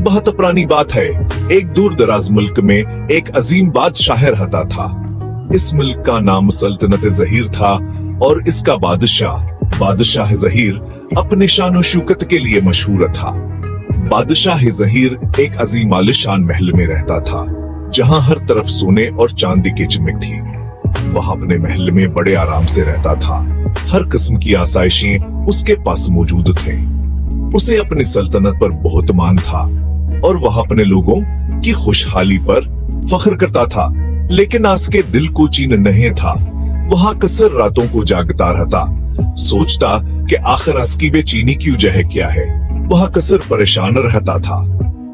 बहुत पुरानी बात है। एक दूर दराज मुल्क में एक अजीम बादशाह रहता था। इस मुल्क का नाम सल्तनत ज़हीर था और इसका बादशाह ज़हीर अपने शान शौकत के लिए मशहूर था। बादशाह ज़हीर एक अजीम आलिशान महल में रहता था, जहां हर तरफ सोने और चांदी की चमक थी। वह अपने महल में बड़े आराम से रहता था। हर किस्म की आसाइशें उसके पास मौजूद थे। उसे अपनी सल्तनत पर बहुत मान था और वह अपने लोगों की खुशहाली पर फख्र करता था। लेकिन आज के दिल को चैन नहीं था। वह अक्सर रातों को जागता रहता, सोचता कि आखिर इसकी बेचैनी की वजह क्या है। वह अक्सर परेशान रहता था।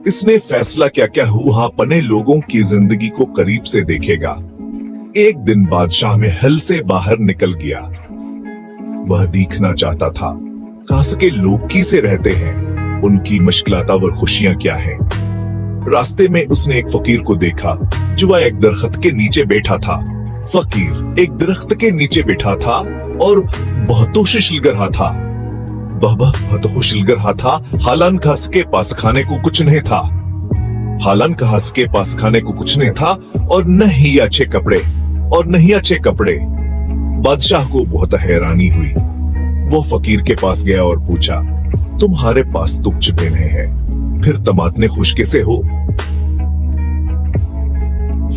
इसने फैसला क्या हुआ अपने लोगों की जिंदगी को करीब से देखेगा। एक दिन बादशाह महल से बाहर निकल गया। वह देखना चाहता था काश के लोग कैसे रहते हैं, उनकी मुश्किलात और खुशियां क्या हैं। रास्ते में उसने एक फकीर को देखा जो वह एक दरख्त के नीचे बैठा था। फकीर एक दरख्त के नीचे बैठा था और बहुत शिल रहा था। वह बहुत शिल रहा था। हालांकि उसके पास खाने को कुछ नहीं था। और न ही अच्छे कपड़े। बादशाह को बहुत हैरानी हुई। वो फकीर के पास गया और पूछा, तुम्हारे पास तो कुछ भी नहीं है, फिर तुम इतने खुश कैसे हो?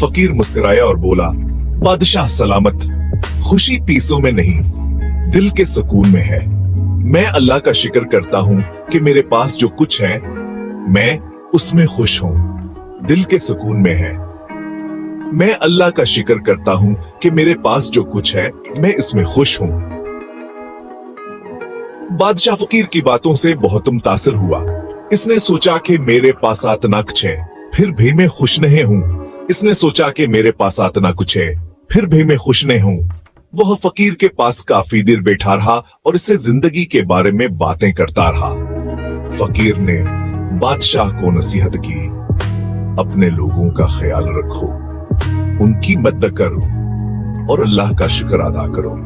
फकीर मुस्कुराया और बोला, बादशाह सलामत, खुशी पैसों में नहीं, दिल के सुकून में है। मैं अल्लाह का शुक्र करता हूँ कि मेरे पास जो कुछ है मैं उसमें खुश हूँ, दिल के सुकून में है। मैं अल्लाह का शुक्र करता हूँ कि मेरे पास जो कुछ है मैं इसमें खुश हूँ। बादशाह फकीर की बातों से बहुत मुतासिर हुआ। इसने सोचा कि मेरे पास इतना कुछ है फिर भी मैं खुश नहीं हूँ। वह फकीर के पास काफी देर बैठा रहा और इससे जिंदगी के बारे में बातें करता रहा। फकीर ने बादशाह को नसीहत की, अपने लोगों का ख्याल रखो, उनकी मदद करो और अल्लाह का शुक्र अदा करो,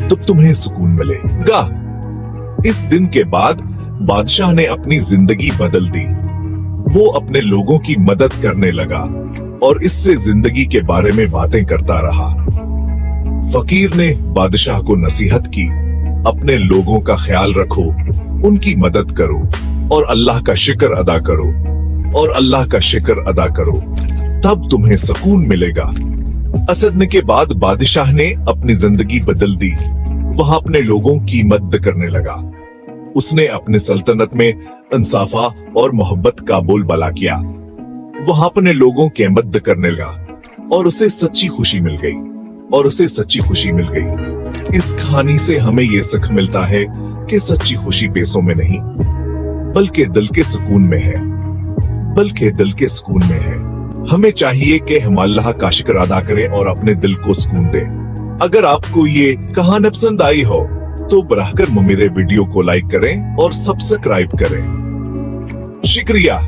तब तुम्हें सुकून मिलेगा। इस दिन के बाद बादशाह ने अपनी जिंदगी बदल दी। वो अपने लोगों की मदद करने लगा और इससे जिंदगी के बारे में बातें करता रहा। फकीर ने बादशाह को नसीहत की, अपने लोगों का ख्याल रखो, उनकी मदद करो और अल्लाह का शुक्र अदा करो, तब तुम्हें सुकून मिलेगा। असदने के बाद बादशाह ने अपनी जिंदगी बदल दी। वह अपने लोगों की मदद करने लगा। उसने अपने सल्तनत में इंसाफा और मोहब्बत का बोलबाला किया। वह अपने लोगों की मदद करने लगा और उसे सच्ची खुशी मिल गई। इस कहानी से हमें यह सीख मिलता है कि सच्ची खुशी पैसों में नहीं बल्कि दिल के सुकून में है। हमें चाहिए कि हम अल्लाह का शुक्र अदा करें और अपने दिल को सुकून दें। अगर आपको ये कहानी पसंद आई हो तो बराबर मेरे वीडियो को लाइक करें और सब्सक्राइब करें। शुक्रिया।